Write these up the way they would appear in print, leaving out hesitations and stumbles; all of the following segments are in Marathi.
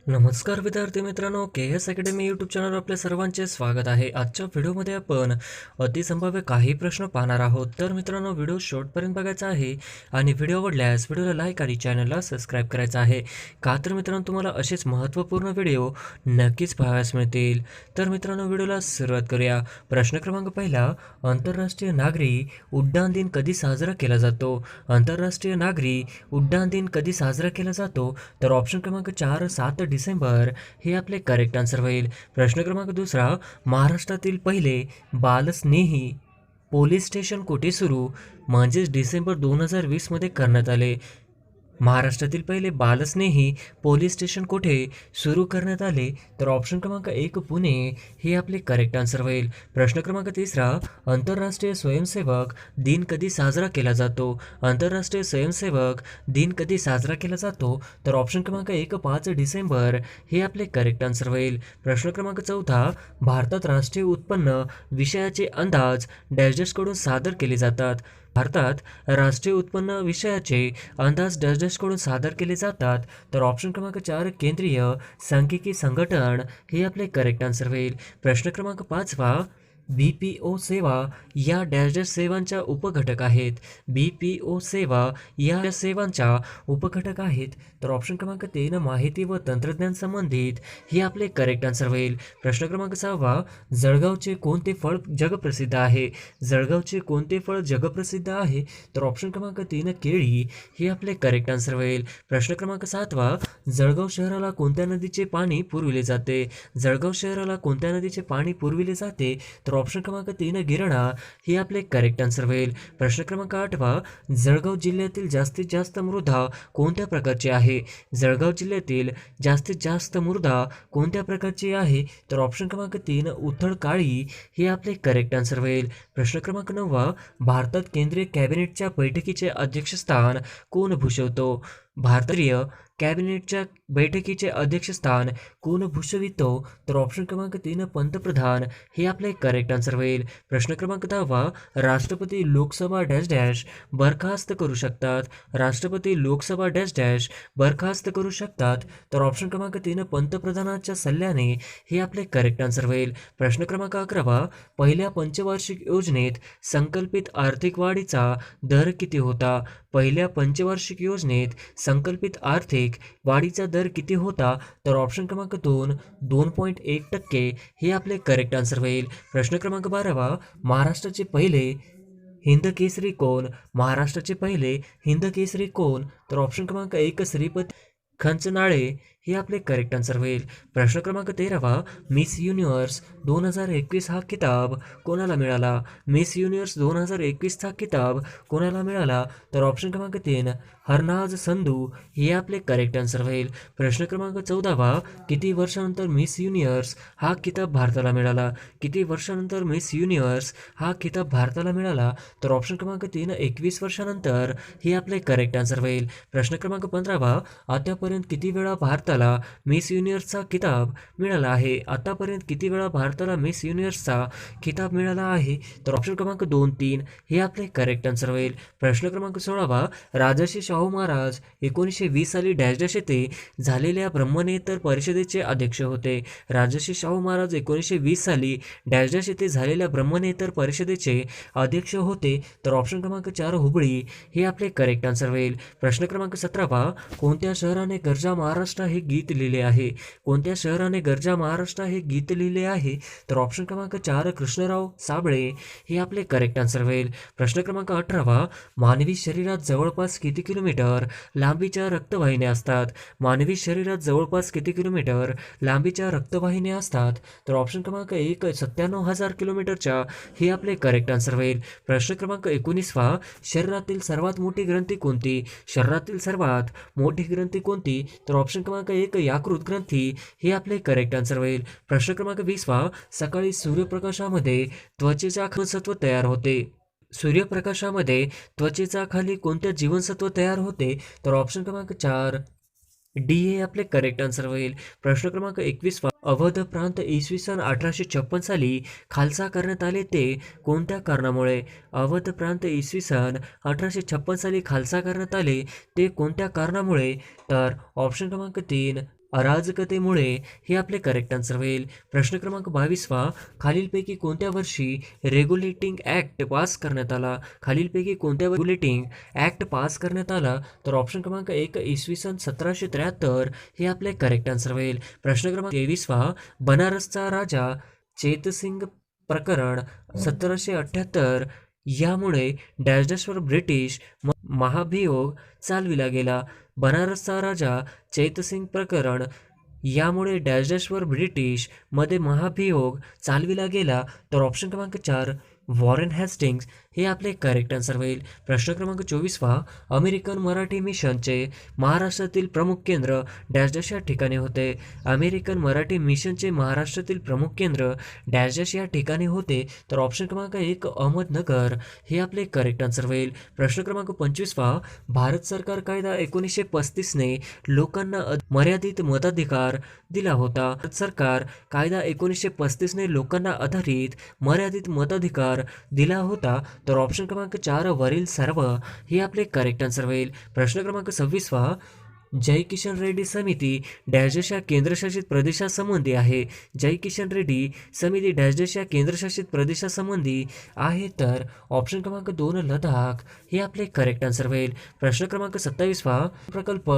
नमस्कार विद्यार्थी मित्रांनो, के एस अकॅडमी यूट्यूब चॅनलवर आपल्या सर्वांचे स्वागत आहे. आजच्या व्हिडिओमध्ये आपण अतिसंभाव्य काही प्रश्न पाहणार आहोत. तर मित्रांनो, व्हिडिओ शेवटपर्यंत बघायचा आहे आणि व्हिडिओ आवडल्यास व्हिडिओला लाईक आणि चॅनलला सबस्क्राईब करायचं आहे. का तर मित्रांनो, तुम्हाला असेच महत्त्वपूर्ण व्हिडिओ नक्कीच पाहायला मिळतील. तर मित्रांनो, व्हिडिओला सुरुवात करूया. प्रश्न क्रमांक पहिला, आंतरराष्ट्रीय नागरी उड्डाण दिन कधी साजरा केला जातो? आंतरराष्ट्रीय नागरी उड्डाण दिन कधी साजरा केला जातो? तर ऑप्शन क्रमांक 4 7 डिसेंबर हे आपले करेक्ट आन्सर होईल. प्रश्न क्रमांक दुसरा, महाराष्ट्रातील पहिले बालस्नेही पोलीस स्टेशन कुठे सुरू म्हणजेच डिसेंबर 2020 मध्ये करण्यात आले? महाराष्ट्रातील पहिले बालस्नेही पोलीस स्टेशन कुठे सुरू करण्यात आले? तर ऑप्शन क्रमांक 1 पुणे हे आपले करेक्ट आन्सर होईल. प्रश्न क्रमांक तिसरा, आंतरराष्ट्रीय स्वयंसेवक दिन कधी साजरा केला जातो? आंतरराष्ट्रीय स्वयंसेवक दिन कधी साजरा केला जातो? तर ऑप्शन क्रमांक 1 5 डिसेंबर हे आपले करेक्ट आन्सर होईल. प्रश्न क्रमांक चौथा, भारतात राष्ट्रीय उत्पन्न विषयाचे अंदाज डॅशकडून सादर केले जातात? भारतात राष्ट्रीय उत्पन्न विषयाचे अंदाज डॅशकडून सादर केले जातात? तर ऑप्शन क्रमांक 4 केंद्रीय सांख्यिकी संघटन हे आपले करेक्ट आन्सर होईल. प्रश्न क्रमांक 5वा, BPO सेवा या डॅश सेवांच्या उपघटक आहेत? BPO सेवा या सेवांच्या उपघटक आहेत? तर ऑप्शन क्रमांक 3 माहिती व तंत्रज्ञान संबंधित हे आपले करेक्ट आन्सर होईल. प्रश्न क्रमांक 6वा, जळगावचे कोणते फळ जगप्रसिद्ध आहे? जळगावचे कोणते फळ जगप्रसिद्ध आहे? तर ऑप्शन क्रमांक 3 केळी हे आपले करेक्ट आन्सर होईल. प्रश्न क्रमांक 7वा, जळगाव शहराला कोणत्या नदीचे पाणी पुरविले जाते? जळगाव शहराला कोणत्या नदीचे पाणी पुरविले जाते? तर ऑप्शन क्रमांक 3 गिरणा हे आपले करेक्ट आन्सर होईल. प्रश्न क्रमांक 8वा, जळगाव जिल्ह्यातील जास्तीत जास्त मृदा कोणत्या प्रकारची आहे? जळगाव जिल्ह्यातील जास्तीत जास्त मृदा कोणत्या प्रकारची आहे? तर ऑप्शन क्रमांक 3 उथळ काळी हे आपले करेक्ट आन्सर होईल. प्रश्न क्रमांक 9वा, भारतात केंद्रीय कॅबिनेटच्या बैठकीचे अध्यक्षस्थान कोण भूषवतो? भारतीय कॅबिनेटच्या बैठकीचे अध्यक्षस्थान कोण भूषवितो? तर ऑप्शन क्रमांक 3 पंतप्रधान हे आपले करेक्ट आन्सर होईल. प्रश्न क्रमांक 10वा, राष्ट्रपती लोकसभा डॅश डॅश बरखास्त करू शकतात? राष्ट्रपती लोकसभा डॅश डॅश बरखास्त करू शकतात? तर ऑप्शन क्रमांक 3 पंतप्रधानाच्या सल्ल्याने हे आपले करेक्ट आन्सर होईल. प्रश्न क्रमांक 11वा, पहिल्या पंचवार्षिक योजनेत संकल्पित आर्थिक वाढीचा दर किती होता? पहिल्या पंचवार्षिक योजनेत संकल्पित आर्थिक वाढीचा दर किती होता? तर ऑप्शन क्रमांक 2 2.1% हे आपले करेक्ट आन्सर होईल. प्रश्न क्रमांक 12वा, महाराष्ट्राचे पहिले हिंद केसरी कोण? महाराष्ट्राचे पहिले हिंद केसरी कोण? तर ऑप्शन क्रमांक 1 श्रीपती खंचनाळे हे आपले करेक्ट आन्सर होईल. प्रश्न क्रमांक 13वा, मिस युनिव्हर्स 2021 हा किताब कोणाला मिळाला? मिस युनिव्हर्स 2021 हा किताब कोणाला मिळाला? तर ऑप्शन क्रमांक 3 हरनाज संधू हे आपले करेक्ट आन्सर होईल. प्रश्न क्रमांक 14वा, किती वर्षानंतर मिस युनिव्हर्स हा किताब भारताला मिळाला? किती वर्षानंतर मिस युनिव्हर्स हा किताब भारताला मिळाला? तर ऑप्शन क्रमांक 3 21 वर्षानंतर हे आपले करेक्ट आन्सर होईल. प्रश्न क्रमांक 15वा, आतापर्यंत किती वेळा भारताला मिस युनिव्हर्सचा किताब मिळाला आहे? आतापर्यंत किती वेळा भारताला मिस युनिव्हर्सचा किताब मिळाला आहे? तर ऑप्शन क्रमांक 2 3 हे आपले करेक्ट आन्सर होईल. प्रश्न क्रमांक 16वा, राजर्षी शाहू महाराज 1920 साली डॅश डॅश येथे झालेल्या ब्रह्मनेतर परिषदेचे अध्यक्ष होते? राजर्षी शाहू महाराज 1920 साली डॅश डॅश येथे झालेल्या ब्रह्मनेतर परिषदेचे अध्यक्ष होते? तर ऑप्शन क्रमांक 4 हुबळी हे आपले करेक्ट आन्सर होईल. प्रश्न क्रमांक 17वा, कोणत्या शहराने गर्जा महाराष्ट्र हे गीत लिहिले आहे? कोणत्या शहराने गर्जा महाराष्ट्र हे गीत लिहिले आहे? तर ऑप्शन क्रमांक 4 कृष्णराव साबळे हे आपले करेक्ट आन्सर होईल. प्रश्न क्रमांक 18वा, मानवी शरीरात जवळपास किती किलोमीटर लांबीच्या रक्तवाहिन्या असतात? मानवी शरीरात जवळपास किती किलोमीटर लांबीच्या रक्तवाहिन्या असतात? तर ऑप्शन क्रमांक 1 97,000 किलोमीटरच्या हे आपले करेक्ट आन्सर होईल. प्रश्न क्रमांक 19वा, शरीरातील सर्वात मोठी ग्रंथी कोणती? शरीरातील सर्वात मोठी ग्रंथी कोणती? तर ऑप्शन क्रमांक 1 यकृत ग्रंथी हे आपले करेक्ट आन्सर होईल. प्रश्न क्रमांक 20वा, सकाळी सूर्यप्रकाशामध्ये त्वचेचा जीवनसत्व तयार होते? सूर्यप्रकाशामध्ये त्वचेचा खाली कोणत्या जीवनसत्व तयार होते? तर ऑप्शन क्रमांक 4 डी हे आपले करेक्ट आन्सर होईल. प्रश्न क्रमांक 21वा, अवध प्रांत इसवी सन 1856 साली खालसा करण्यात आले ते कोणत्या कारणामुळे? अवध प्रांत इसवी सन 1856 साली खालसा करण्यात आले ते कोणत्या कारणामुळे? तर ऑप्शन क्रमांक 3 अराजकतेमुळे हे आपले करेक्ट आन्सर होईल. प्रश्न क्रमांक 22वा, खालीलपैकी कोणत्या वर्षी रेग्युलेटिंग ॲक्ट पास करण्यात आला? खालीलपैकी कोणत्या रेग्युलेटिंग ॲक्ट पास करण्यात आला? तर ऑप्शन क्रमांक 1 इसवी सन 1773 हे आपले करेक्ट आन्सर होईल. प्रश्न क्रमांक 23वा, बनारसचा राजा चेतसिंग प्रकरण 1778 यामुळे डॅश डॅशवर ब्रिटिश महाभियोग चालविला गेला. बनारसचा राजा चैतसिंग प्रकरण यामुळे डॅश डॅशवर ब्रिटिश मध्ये महाभियोग चालविला गेला. तर ऑप्शन क्रमांक 4 वॉरेन हेस्टिंग्स हे आपले करेक्ट आन्सर होईल. प्रश्न क्रमांक 24वा, अमेरिकन मराठी मिशनचे महाराष्ट्रातील प्रमुख केंद्र डॅश डॅश या ठिकाणी होते. अमेरिकन मराठी मिशनचे महाराष्ट्रातील प्रमुख केंद्र डॅश डॅश या ठिकाणी होते. तर ऑप्शन क्रमांक 1 अहमदनगर हे आपले करेक्ट आन्सर होईल. प्रश्न क्रमांक 25वा, भारत सरकार कायदा 1935ने लोकांना मर्यादित मताधिकार दिला होता. भारत सरकार कायदा 1935ने लोकांना आधारित मर्यादित मताधिकार दिला होता. तर ऑप्शन क्रमांक 4 वरील सर्व हे आपले करेक्ट आन्सर होईल. प्रश्न क्रमांक 26वा, जय किशन रेड्डी समिती डॅश डॅश या केंद्रशासित प्रदेशासंबंधी आहे. जय किशन रेड्डी समिती डॅश डॅश या केंद्रशासित प्रदेशासंबंधी आहे. तर ऑप्शन क्रमांक 2 लडाख हे आपले करेक्ट आन्सर होईल. प्रश्न क्रमांक 27वा, प्रकल्प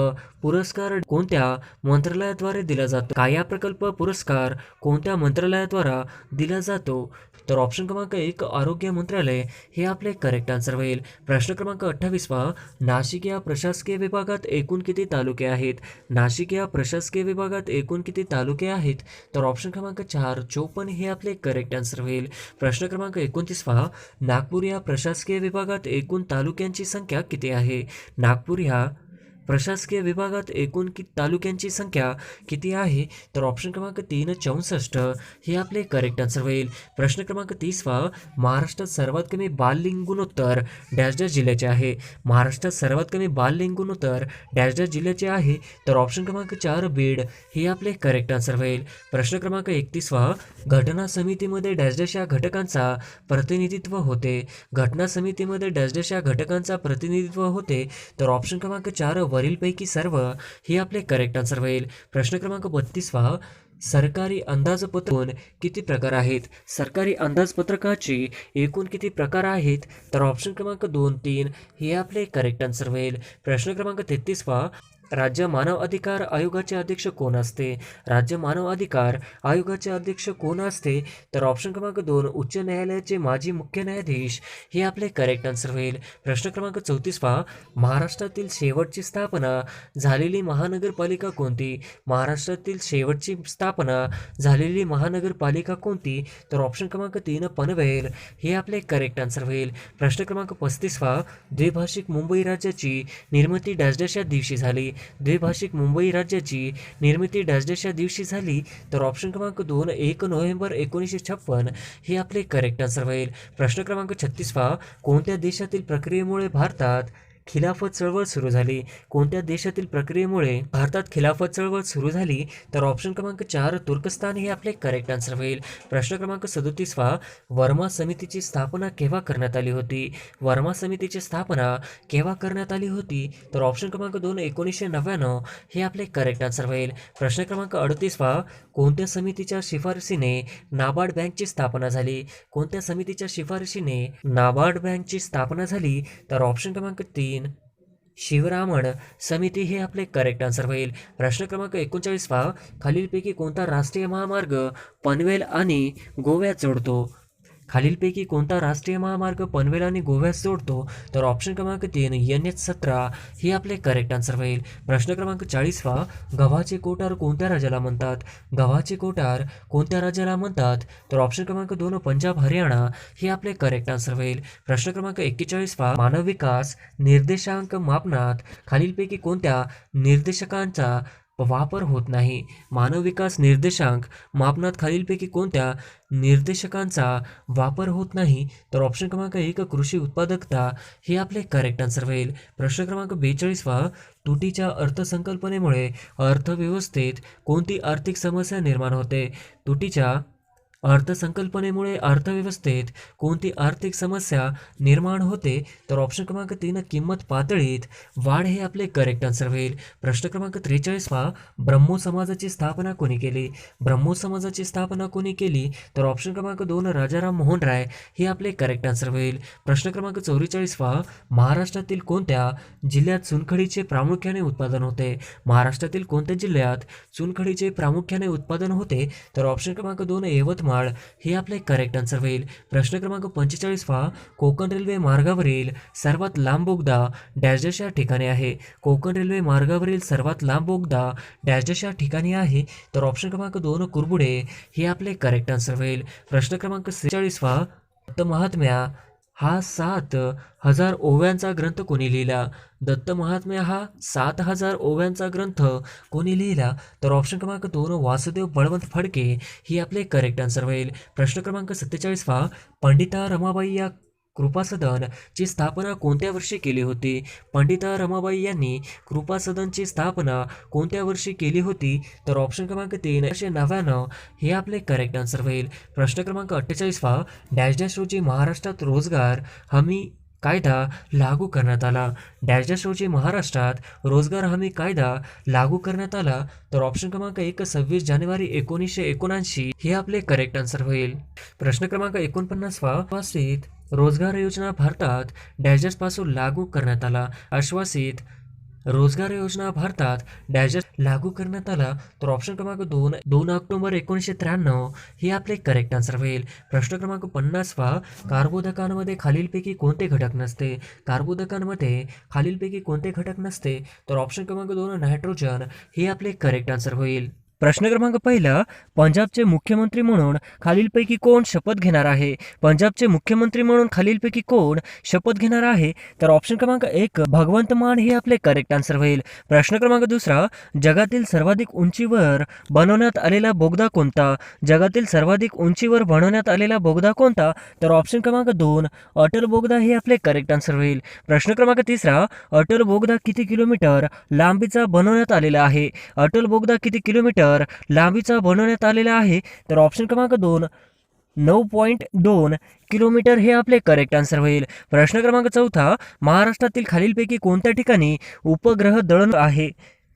पुरस्कार कोणत्या मंत्रालयाद्वारे दिला जातो? काया प्रकल्प पुरस्कार कोणत्या मंत्रालयाद्वारे दिला जातो? तर ऑप्शन क्रमांक 1 आरोग्य मंत्रालय हे आपले करेक्ट आन्सर होईल. प्रश्न क्रमांक 28वा, नाशिक या प्रशासकीय विभागात एकूण किती तालुके आहेत? नाशिक या प्रशासकीय विभागात एकूण किती तालुके आहेत? तर ऑप्शन क्रमांक 4 54 हे आपले करेक्ट आन्सर होईल. प्रश्न क्रमांक 29वा, नागपूर या प्रशासकीय विभागात एकूण तालुक्यांची संख्या किती आहे? नागपूर या प्रशासकीय विभागात एकूण तालुक्यांची संख्या किती आहे? तर ऑप्शन क्रमांक 3 64 हे आपले करेक्ट आन्सर होईल. प्रश्न क्रमांक 30वा, महाराष्ट्रात सर्वात कमी बाललिंग गुणोत्तर डॅश डॅश जिल्ह्याचे आहे. महाराष्ट्रात सर्वात कमी बाललिंग गुणोत्तर डॅश डॅश जिल्ह्याचे आहे. तर ऑप्शन क्रमांक 4 बीड हे आपले करेक्ट आन्सर होईल. प्रश्न क्रमांक 31वा, घटना समितीमध्ये डॅश डॅश या घटकांचा प्रतिनिधित्व होते. घटना समितीमध्ये डॅश डॅश या घटकांचा प्रतिनिधित्व होते. तर ऑप्शन क्रमांक 4 वरीलपैकी सर्व हे आपले करेक्ट आन्सर होईल. प्रश्न क्रमांक 32वा, सरकारी अंदाजपत्रक किती प्रकार आहेत? सरकारी अंदाजपत्रकाचे एकूण किती प्रकार आहेत? तर ऑप्शन क्रमांक 2 3 हे आपले करेक्ट आन्सर होईल. प्रश्न क्रमांक 33वा, राज्य मानव अधिकार आयोगाचे अध्यक्ष कोण असते? राज्य मानव अधिकार आयोगाचे अध्यक्ष कोण असते? तर ऑप्शन क्रमांक 2 उच्च न्यायालयाचे माजी मुख्य न्यायाधीश हे आपले करेक्ट आन्सर होईल. प्रश्न क्रमांक 34वा, महाराष्ट्रातील शेवटची स्थापना झालेली महानगरपालिका कोणती? महाराष्ट्रातील शेवटची स्थापना झालेली महानगरपालिका कोणती? तर ऑप्शन क्रमांक 3 पनवेल हे आपले करेक्ट आन्सर होईल. प्रश्न क्रमांक 35वा, द्विभाषिक मुंबई राज्याची निर्मिती डॅश डॅश या दिवशी झाली. द्विभाषिक मुंबई राज्याची निर्मिती डॅश डॅश या दिवशी झाली. तर ऑप्शन क्रमांक 2 1 नोव्हेंबर 1956 हे आपले करेक्ट आन्सर होईल. प्रश्न क्रमांक 36वा, कोणत्या देशातील प्रक्रियेमुळे भारतात खिलाफत चळवळ सुरू झाली? कोणत्या देशातील प्रक्रियेमुळे भारतात खिलाफत चळवळ सुरू झाली? तर ऑप्शन क्रमांक 4 तुर्कस्तान हे आपले करेक्ट आन्सर होईल. प्रश्न क्रमांक 37वा, वर्मा समितीची स्थापना केव्हा करण्यात आली होती? वर्मा समितीची स्थापना केव्हा करण्यात आली होती? तर ऑप्शन क्रमांक 2 1999 हे आपले करेक्ट आन्सर होईल. प्रश्न क्रमांक 38वा, कोणत्या समितीच्या शिफारसीने नाबार्ड बँकची स्थापना झाली? कोणत्या समितीच्या शिफारशीने नाबार्ड बँकची स्थापना झाली? तर ऑप्शन क्रमांक 3 शिवरामन समिती हे आपले करेक्ट आन्सर होईल. प्रश्न क्रमांक 39वा, खालीलपैकी कोणता राष्ट्रीय महामार्ग पनवेल आणि गोव्यात जोडतो? खालीलपैकी कोणता राष्ट्रीय महामार्ग पनवेल आणि गोव्यास जोडतो? तर ऑप्शन क्रमांक 3 NH17 हे आपले करेक्ट आन्सर होईल. प्रश्न क्रमांक 40वा, गव्हाचे कोठार कोणत्या राज्याला म्हणतात? गव्हाचे कोठार कोणत्या राज्याला म्हणतात? तर ऑप्शन क्रमांक 2 पंजाब हरियाणा हे आपले करेक्ट आन्सर होईल. प्रश्न क्रमांक 41वा, मानव विकास निर्देशांक मापनात खालीलपैकी कोणत्या निर्देशकांचा वापर होत नाही? मानव विकास निर्देशांक मापनात खालीलपैकी कोणत्या निर्देशकांचा वापर होत नाही? तर ऑप्शन क्रमांक 1 कृषी उत्पादकता हे आपले करेक्ट आन्सर होईल. प्रश्न क्रमांक 42वा, तुटीच्या अर्थसंकल्पनेमुळे अर्थव्यवस्थेत कोणती आर्थिक समस्या निर्माण होते? तुटीच्या अर्थसंकल्पनेमुळे अर्थव्यवस्थेत कोणती आर्थिक समस्या निर्माण होते? तर ऑप्शन क्रमांक 3 किंमत पातळीत वाढ हे आपले करेक्ट आन्सर होईल. प्रश्न क्रमांक 43 पहा, ब्रह्मो समाजाची स्थापना कोणी केली? ब्रह्मो समाजाची स्थापना कोणी केली? तर ऑप्शन क्रमांक 2 राजाराम मोहन राय हे आपले करेक्ट आन्सर होईल. प्रश्न क्रमांक 44 पहा, महाराष्ट्रातील कोणत्या जिल्ह्यात चुनखडीचे प्रामुख्याने उत्पादन होते? महाराष्ट्रातील कोणत्या जिल्ह्यात चुनखडीचे प्रामुख्याने उत्पादन होते? तर ऑप्शन क्रमांक 2 यवतमाळ हे आपले करेक्ट आन्सर होईल. प्रश्न क्रमांक 45 पहा, कोकण रेल्वे मार्गावरील सर्वात लांब बोगदा डॅश डॅश या ठिकाणी आहे. कोकण रेल्वे मार्गावरील सर्वात लांब बोगदा डॅश डॅश या ठिकाणी आहे. तर ऑप्शन क्रमांक 2 कुरबुडे हे आपले करेक्ट आन्सर होईल. प्रश्न क्रमांक 46 पहा, दत्त महात्म्या हा 7,000 ओव्यांचा ग्रंथ कोणी लिहिला? दत्त महात्म्या हा 7,000 ओव्यांचा ग्रंथ कोणी लिहिला? तर ऑप्शन क्रमांक 2 वासुदेव बळवंत फडके ही आपले करेक्ट आन्सर होईल. प्रश्न क्रमांक 47 पहा, पंडिता रमाबाई या कृपासदन ची स्थापना कोणत्या वर्षी केली होती? पंडिता रमाबाई यांनी कृपासदनची स्थापना कोणत्या वर्षी केली होती? तर ऑप्शन क्रमांक 3 1999 हे आपले करेक्ट आन्सर होईल. प्रश्न क्रमांक 48 पहा, डॅश डॅश रोजी महाराष्ट्रात रोजगार हमी कायदा लागू करण्यात आला. डॅश डॅश रोजी महाराष्ट्रात रोजगार हमी कायदा लागू करण्यात आला. तर ऑप्शन क्रमांक 1 26 जानेवारी 1979 हे आपले करेक्ट आन्सर होईल. प्रश्न क्रमांक 49 आश्वासित रोजगार योजना भारतात डॅश डॅश पासून लागू करण्यात आला. आश्वासित रोजगार योजना भारतात डॅश डॅश लागू करण्यात आला. तर ऑप्शन क्रमांक 2 ऑक्टोबर 1993 हे आपले करेक्ट आन्सर होईल. प्रश्न क्रमांक 50 कार्बोदकांमध्ये खालीलपैकी कोणते घटक नसते? कार्बोदकांमध्ये खालीलपैकी कोणते घटक नसते? तर ऑप्शन क्रमांक 2 नायट्रोजन हे आपले करेक्ट आन्सर होईल. प्रश्न क्रमांक 1, पंजाबचे मुख्यमंत्री म्हणून खालीलपैकी कोण शपथ घेणार आहे? पंजाबचे मुख्यमंत्री म्हणून खालीलपैकी कोण शपथ घेणार आहे? तर ऑप्शन क्रमांक 1 भगवंत मान हे आपले करेक्ट आन्सर होईल. प्रश्न क्रमांक 2, जगातील सर्वाधिक उंचीवर बनवण्यात आलेला बोगदा कोणता? जगातील सर्वाधिक उंचीवर बनवण्यात आलेला बोगदा कोणता? तर ऑप्शन क्रमांक 2 अटल बोगदा हे आपले करेक्ट आन्सर होईल. प्रश्न क्रमांक 3, अटल बोगदा किती किलोमीटर लांबीचा बनवण्यात आलेला आहे? अटल बोगदा किती किलोमीटर लांबीचा बनवण्यात आलेला आहे? तर ऑप्शन क्रमांक 2 9.2 किलोमीटर हे आपले करेक्ट आन्सर होईल. प्रश्न क्रमांक 4, महाराष्ट्रातील खालीलपैकी कोणत्या ठिकाणी उपग्रह दळण आहे?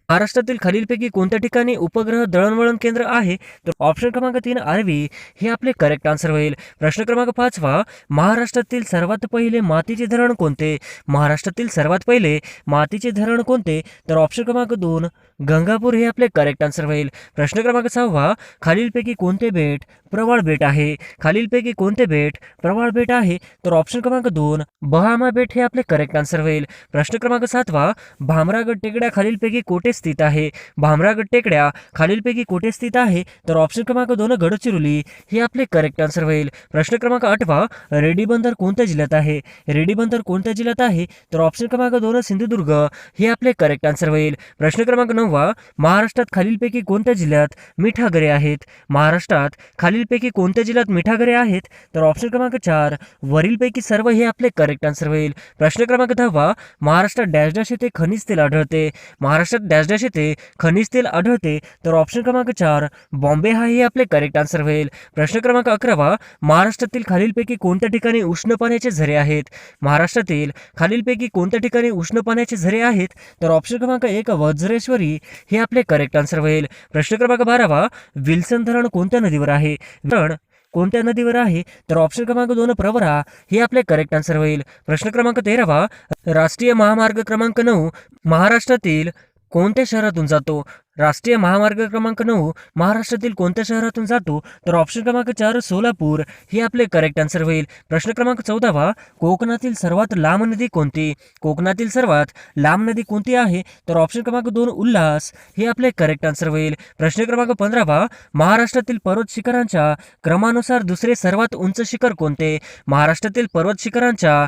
महाराष्ट्रातील खालीलपैकी कोणत्या ठिकाणी उपग्रह दळणवळण केंद्र आहे? तर ऑप्शन क्रमांक 3 आर्वी हे आपले करेक्ट आन्सर होईल. प्रश्न क्रमांक 5, महाराष्ट्रातील सर्वात पहिले मातीचे धरण कोणते? महाराष्ट्रातील सर्वात पहिले मातीचे धरण कोणते? तर ऑप्शन क्रमांक 2 गंगापूर हे आपले करेक्ट आन्सर होईल. प्रश्न क्रमांक 6, खालीलपैकी कोणते बेट प्रवाळ बेट आहे? खालीलपैकी कोणते बेट प्रवाळ बेट आहे? तर ऑप्शन क्रमांक 2 बहामा बेट हे आपले करेक्ट आन्सर होईल. प्रश्न क्रमांक 7, भामरागड टेकड्या खालीलपैकी कोठे स्थित आहे? भामरागड टेकड्या खालीलपैकी कोठे स्थित आहे? तर ऑप्शन क्रमांक 2 गडचिरोली हे आपले करेक्ट आन्सर होईल. प्रश्न क्रमांक 8, रेडी बंदर कोणत्या जिल्ह्यात आहे? रेडी बंदर कोणत्या जिल्ह्यात आहे? तर ऑप्शन क्रमांक 2 सिंधुदुर्ग हे आपले करेक्ट आन्सर होईल. प्रश्न क्रमांक 9, महाराष्ट्रात खालीलपैकी कोणत्या जिल्ह्यात मिठागरे आहेत? महाराष्ट्रात खालीलपैकी कोणत्या जिल्ह्यात मिठागरे आहेत? तर ऑप्शन क्रमांक 4 वरीलपैकी सर्व हे आपले करेक्ट आन्सर होईल. प्रश्न क्रमांक 10, महाराष्ट्रात डॅश डॅश येथे खनिज तेल आढळते. महाराष्ट्रात डॅश डॅश येथे खनिज तेल आढळते. तर ऑप्शन क्रमांक 4 बॉम्बे हा हे आपले करेक्ट आन्सर होईल. प्रश्न क्रमांक 11, महाराष्ट्रातील खालीलपैकी कोणत्या ठिकाणी उष्ण पाण्याचे झरे आहेत? महाराष्ट्रातील खालीलपैकी कोणत्या ठिकाणी उष्ण पाण्याचे झरे आहेत? तर ऑप्शन क्रमांक 1 वज्रेश्वरी हे आपले करेक्ट आन्सर होईल. प्रश्न क्रमांक 12, विल्सन धरण कोणत्या नदीवर आहे? धरण कोणत्या नदीवर आहे? तर ऑप्शन क्रमांक 2 प्रवरा हे आपले करेक्ट आन्सर होईल. प्रश्न क्रमांक 13, राष्ट्रीय महामार्ग क्रमांक 9 महाराष्ट्रातील कोणत्या शहरातून जातो? राष्ट्रीय महामार्ग क्रमांक 9 महाराष्ट्रातील कोणत्या शहरातून जातो? तर ऑप्शन क्रमांक 4 सोलापूर हे आपले करेक्ट आन्सर होईल. प्रश्न क्रमांक 14, कोकणातील सर्वात लांब नदी कोणती? कोकणातील सर्वात लांब नदी कोणती आहे? तर ऑप्शन क्रमांक 2 उल्हास हे आपले करेक्ट आन्सर होईल. प्रश्न क्रमांक 15, महाराष्ट्रातील पर्वत शिखरांच्या क्रमानुसार दुसरे सर्वात उंच शिखर कोणते? महाराष्ट्रातील पर्वत शिखरांच्या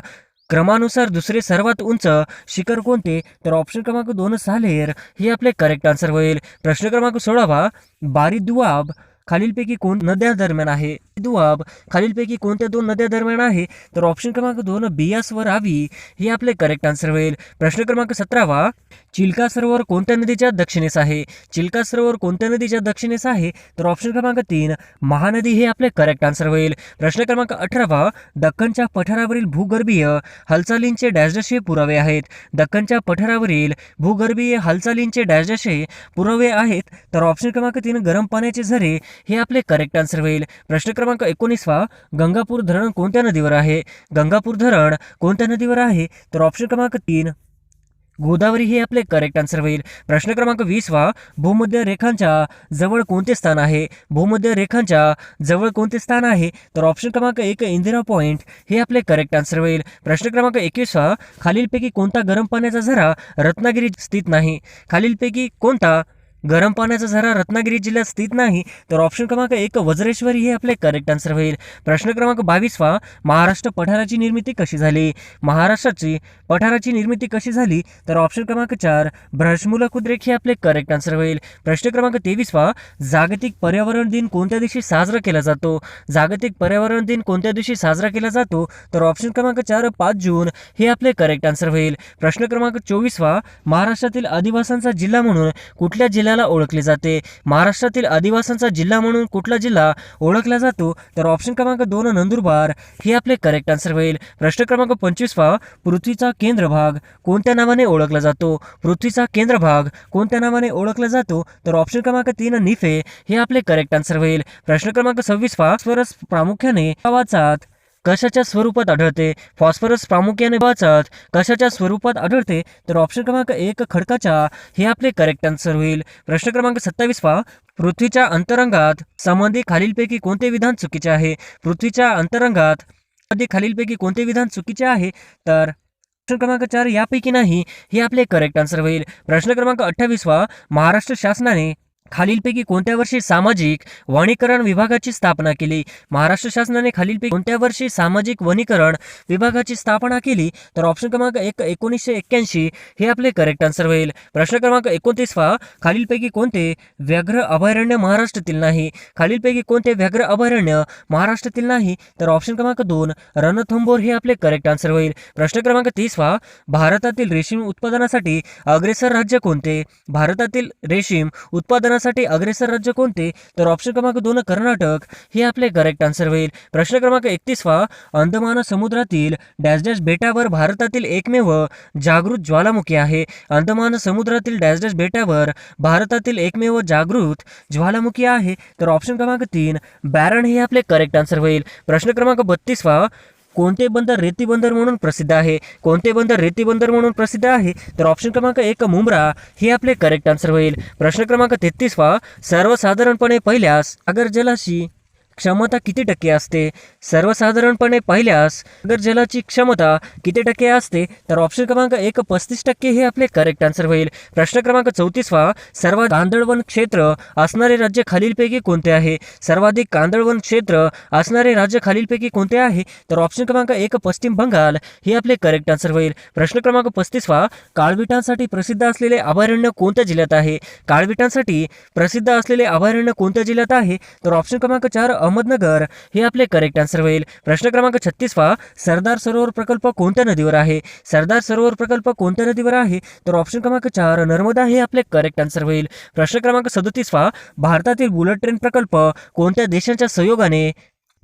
क्रमानुसार दुसरे सर्वात उंच शिखर कोणते? तर ऑप्शन क्रमांक 2 सालेर हे आपले करेक्ट आन्सर होईल. प्रश्न क्रमांक 16, बारी दुआब खालीलपैकी कोण नद्या दरम्यान आहे? दुआब खालीलपैकी कोणत्या दोन नद्या दरम्यान आहे? तर ऑप्शन क्रमांक 2 बियास व रावी हे आपले करेक्ट आन्सर होईल. प्रश्न क्रमांक 17 चिल्का सरोवर कोणत्या नदीच्या दक्षिणेस आहे? चिल्का सरोवर कोणत्या नदीच्या दक्षिणेस आहे? तर ऑप्शन क्रमांक 3 महानदी हे आपले करेक्ट आन्सर होईल. प्रश्न क्रमांक 18 दख्खनच्या पठारावरील भूगर्भीय हालचालींचे डॅश डॅश हे पुरावे आहेत. दख्खनच्या पठारावरील भूगर्भीय हालचालींचे डॅश डॅश हे पुरावे आहेत. तर ऑप्शन क्रमांक 3 गरम पाण्याचे झरे हे आपले करेक्ट आन्सर होईल. प्रश्न क्रमांक 19 गंगापूर धरण कोणत्या नदीवर आहे? गंगापूर धरण कोणत्या नदीवर आहे? तर ऑप्शन क्रमांक 3 गोदावरी हे आपले करेक्ट आन्सर होईल. प्रश्न क्रमांक 20 भूमध्य रेखांच्या जवळ कोणते स्थान आहे? भूमध्य रेखांच्या जवळ कोणते स्थान आहे? तर ऑप्शन क्रमांक 1 इंदिरा पॉइंट हे आपले करेक्ट आन्सर होईल. प्रश्न क्रमांक 21 खालीलपैकी कोणता गरम पाण्याचा झरा रत्नागिरीत स्थित नाही? खालीलपैकी कोणता गरम पाण्याचा झरा रत्नागिरी जिल्ह्यात स्थित नाही? तर ऑप्शन क्रमांक 1 वज्रेश्वरी हे आपले करेक्ट आन्सर होईल. प्रश्न क्रमांक 22 महाराष्ट्र पठाराची निर्मिती कशी झाली? महाराष्ट्राची पठाराची निर्मिती कशी झाली? तर ऑप्शन क्रमांक 4 भ्रशमूलक उद्रेक हे आपले करेक्ट आन्सर होईल. प्रश्न क्रमांक 23 जागतिक पर्यावरण दिन कोणत्या दिवशी साजरा केला जातो? जागतिक पर्यावरण दिन कोणत्या दिवशी साजरा केला जातो? तर ऑप्शन क्रमांक 4 5 जून हे आपले करेक्ट आन्सर होईल. प्रश्न क्रमांक 24 महाराष्ट्रातील आदिवासींचा जिल्हा म्हणून कुठल्या जिल्ह्याला ओळखले जाते? महाराष्ट्रातील आदिवासींचा जिल्हा म्हणून कुठला जिल्हा ओळखला जातो? तर ऑप्शन क्रमांक 2 नंदुरबार हे आपले करेक्ट आन्सर होईल. प्रश्न क्रमांक 25 पृथ्वीचा केंद्रभाग कोणत्या नावाने ओळखला जातो? पृथ्वीचा केंद्रभाग कोणत्या नावाने ओळखला जातो? तर ऑप्शन क्रमांक 3 निफे हे आपले करेक्ट आन्सर होईल. प्रश्न क्रमांक 26 फॉस्फरस प्रामुख्याने आवाजात कशाच्या स्वरूपात आढळते? फॉस्फरस प्रामुख्याने वाचात कशाच्या स्वरूपात आढळते? तर ऑप्शन क्रमांक 1 खडकाच्या हे आपले करेक्ट आन्सर होईल. प्रश्न क्रमांक 27 पृथ्वीच्या अंतरंगात संबंधी खालीलपैकी कोणते विधान चुकीचे आहे? पृथ्वीच्या अंतरंगात खालीलपैकी कोणते विधान चुकीचे आहे? तर ऑप्शन क्रमांक 4 यापैकी नाही हे आपले करेक्ट आन्सर होईल. प्रश्न क्रमांक 28 महाराष्ट्र शासनाने खालीलपैकी कोणत्या वर्षी सामाजिक वनीकरण विभागाची स्थापना केली? महाराष्ट्र शासनाने खालीलपैकी कोणत्या वर्षी सामाजिक वनीकरण विभागाची स्थापना केली? तर ऑप्शन क्रमांक 1 1981 हे आपले करेक्ट आन्सर होईल. प्रश्न क्रमांक 29 खालीलपैकी कोणते व्याघ्र अभयारण्य महाराष्ट्रातील नाही? खालीलपैकी कोणते व्याघ्र अभयारण्य महाराष्ट्रातील नाही? तर ऑप्शन क्रमांक 2 रणथंबोर हे आपले करेक्ट आन्सर होईल. प्रश्न क्रमांक 30 भारतातील रेशीम उत्पादनासाठी अग्रेसर राज्य कोणते? भारतातील रेशीम उत्पादनासाठी अग्रेसर राज्य कोणते? तर ऑप्शन क्रमांक 2 कर्नाटक हे आपले करेक्ट आन्सर होईल. प्रश्न क्रमांक 31 अंदमान समुद्रातील डॅश डॅश बेटावर भारतातील एकमेव जागृत ज्वालामुखी आहे. अंदमान समुद्रातील डॅश डॅश बेटावर भारतातील एकमेव जागृत ज्वालामुखी आहे. तर ऑप्शन क्रमांक 3 बॅरन हे आपले करेक्ट आन्सर होईल. प्रश्न क्रमांक 32 कोणते बंदर रेती बंदर म्हणून प्रसिद्ध आहे? कोणते बंदर रेती बंदर म्हणून प्रसिद्ध आहे? तर ऑप्शन क्रमांक 1 मुंब्रा हे आपले करेक्ट आन्सर होईल. प्रश्न क्रमांक 33 सर्वसाधारणपणे पहिल्यास सागर जलाची क्षमता किती टक्के असते? सर्वसाधारणपणे पहिल्यास सागर जलाची क्षमता किती टक्के असते? तर ऑप्शन क्रमांक 1 35% हे आपले करेक्ट आन्सर होईल. प्रश्न क्रमांक 34 सर्वात कांदळवन क्षेत्र असणारे राज्य खालीलपैकी कोणते आहे? सर्वाधिक कांदळवन क्षेत्र असणारे राज्य खालीलपैकी कोणते आहे? तर ऑप्शन क्रमांक 1 पश्चिम बंगाल हे आपले करेक्ट आन्सर होईल. प्रश्न क्रमांक 35 काळविटांसाठी प्रसिद्ध असलेले अभयारण्य कोणत्या जिल्ह्यात आहे? काळविटांसाठी प्रसिद्ध असलेले अभयारण्य कोणत्या जिल्ह्यात आहे? तर ऑप्शन क्रमांक 4 अहमदनगर हे आपले करेक्ट आन्सर होईल. प्रश्न क्रमांक 36 सरदार सरोवर प्रकल्प कोणत्या नदीवर आहे? सरदार सरोवर प्रकल्प कोणत्या नदीवर आहे? तर ऑप्शन क्रमांक 4 नर्मदा हे आपले करेक्ट आन्सर होईल. प्रश्न क्रमांक 37 भारतातील बुलेट ट्रेन प्रकल्प कोणत्या देशांच्या सहयोगाने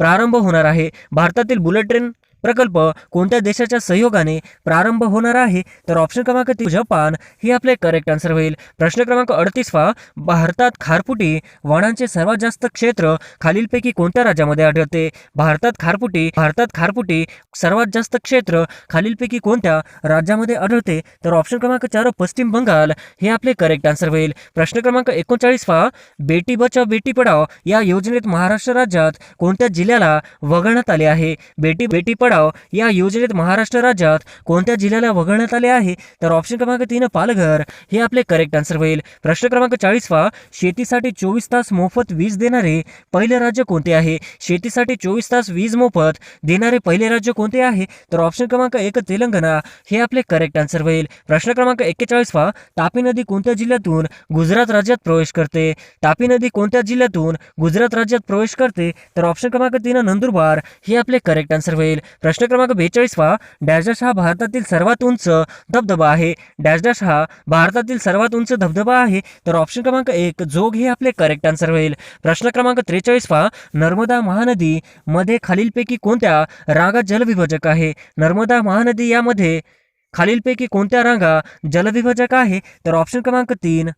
प्रारंभ होणार आहे? भारतातील बुलेट ट्रेन प्रकल्प कोणत्या देशाच्या सहयोगाने प्रारंभ होणार आहे? तर ऑप्शन क्रमांक 3 जपान हे आपले करेक्ट आन्सर होईल. प्रश्न क्रमांक 38 भारतात खारफुटी वनांचे सर्वात जास्त क्षेत्र खालीलपैकी कोणत्या राज्यामध्ये आढळते? भारतात खारफुटी सर्वात जास्त क्षेत्र खालीलपैकी कोणत्या राज्यामध्ये आढळते? तर ऑप्शन क्रमांक 4 पश्चिम बंगाल हे आपले करेक्ट आन्सर होईल. प्रश्न क्रमांक 39 बेटी बचाव बेटी पढाओ या योजनेत महाराष्ट्र राज्यात कोणत्या जिल्ह्याला वगळण्यात आले आहे? बेटी पढाओ पडाव या योजनेत महाराष्ट्र राज्यात कोणत्या जिल्ह्याला वगळण्यात आले आहे? तर ऑप्शन क्रमांक 3 पालघर हे आपले करेक्ट आन्सर होईल. प्रश्न क्रमांक 40 शेतीसाठी 24 तास मोफत वीज देणारे पहिले राज्य कोणते आहे? शेतीसाठी 24 तास वीज मोफत देणारे पहिले राज्य कोणते आहे? तर ऑप्शन क्रमांक 1 तेलंगणा हे आपले करेक्ट आन्सर होईल. प्रश्न क्रमांक 41 तापी नदी कोणत्या जिल्ह्यातून गुजरात राज्यात प्रवेश करते? तापी नदी कोणत्या जिल्ह्यातून गुजरात राज्यात प्रवेश करते? तर ऑप्शन क्रमांक 3 नंदुरबार हे आपले करेक्ट आन्सर होईल. प्रश्न क्रमांक 42 डॅश डॅश हा भारतातील सर्वात उंच धबधबा आहे. डॅश डॅश हा भारतातील सर्वात उंच धबधबा आहे. तर ऑप्शन क्रमांक 1 जोग हे आपले करेक्ट आन्सर होईल. प्रश्न क्रमांक 43 नर्मदा महानदी मध्ये खालीलपैकी कोणत्या रांगा जलविभाजक आहे? नर्मदा महानदी यामध्ये खालीलपैकी कोणत्या रांगा जलविभाजक आहे? तर ऑप्शन क्रमांक 3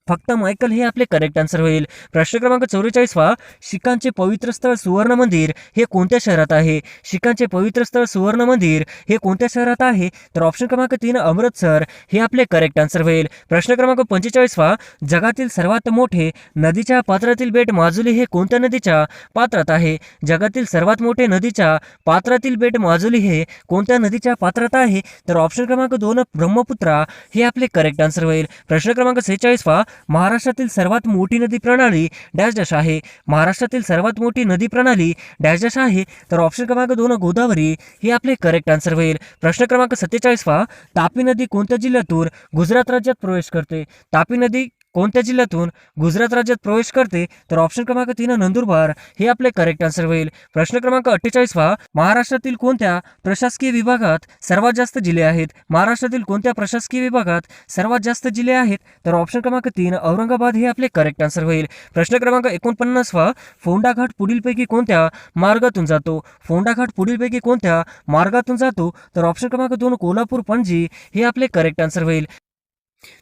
फक्त मायकल हे आपले करेक्ट आन्सर होईल. प्रश्न क्रमांक 44 शीखांचे पवित्र स्थळ सुवर्ण मंदिर हे कोणत्या शहरात आहे? शीखांचे पवित्र स्थळ सुवर्ण मंदिर हे कोणत्या शहरात आहे? तर ऑप्शन क्रमांक 3 अमृतसर हे आपले करेक्ट आन्सर होईल. प्रश्न क्रमांक 45 जगातील सर्वात मोठे नदीच्या पात्रातील बेट माजुली हे कोणत्या नदीच्या पात्रात आहे? जगातील सर्वात मोठे नदीच्या पात्रातील बेट माजुली हे कोणत्या नदीच्या पात्रात आहे? तर ऑप्शन क्रमांक 2 ब्रह्मपुत्रा हे आपले करेक्ट आन्सर होईल. प्रश्न क्रमांक 46 महाराष्ट्रातील सर्वात मोठी नदी प्रणाली डॅश डॅश आहे. महाराष्ट्रातील सर्वात मोठी नदी प्रणाली डॅश डॅश आहे. तर ऑप्शन क्रमांक 2 गोदावरी हे आपले करेक्ट आन्सर होईल. प्रश्न क्रमांक 47 तापी नदी कोणत्या जिल्ह्यातून गुजरात राज्यात प्रवेश करते? तापी नदी कोणत्या जिल्ह्यातून गुजरात राज्यात प्रवेश करते? तर ऑप्शन क्रमांक 3 नंदुरबार हे आपले करेक्ट आन्सर होईल. प्रश्न क्रमांक 48 महाराष्ट्रातील कोणत्या प्रशासकीय विभागात सर्वात जास्त जिल्हे आहेत? महाराष्ट्रातील कोणत्या प्रशासकीय विभागात सर्वात जास्त जिल्हे आहेत? तर ऑप्शन क्रमांक 3 औरंगाबाद हे आपले करेक्ट आन्सर होईल. प्रश्न क्रमांक 49 फोंडा घाट पुढीलपैकी कोणत्या मार्गातून जातो? फोंडा घाट पुढीलपैकी कोणत्या मार्गातून जातो? तर ऑप्शन क्रमांक 2 कोल्हापूर पणजी हे आपले करेक्ट आन्सर होईल.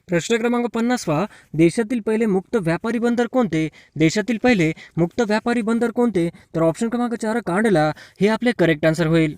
प्रश्न क्रमांक 50 देशातील पहिले मुक्त व्यापारी बंदर कोणते? देशातील पहिले मुक्त व्यापारी बंदर कोणते? तर ऑप्शन क्रमांक 4 कांडला हे आपले करेक्ट आन्सर होईल.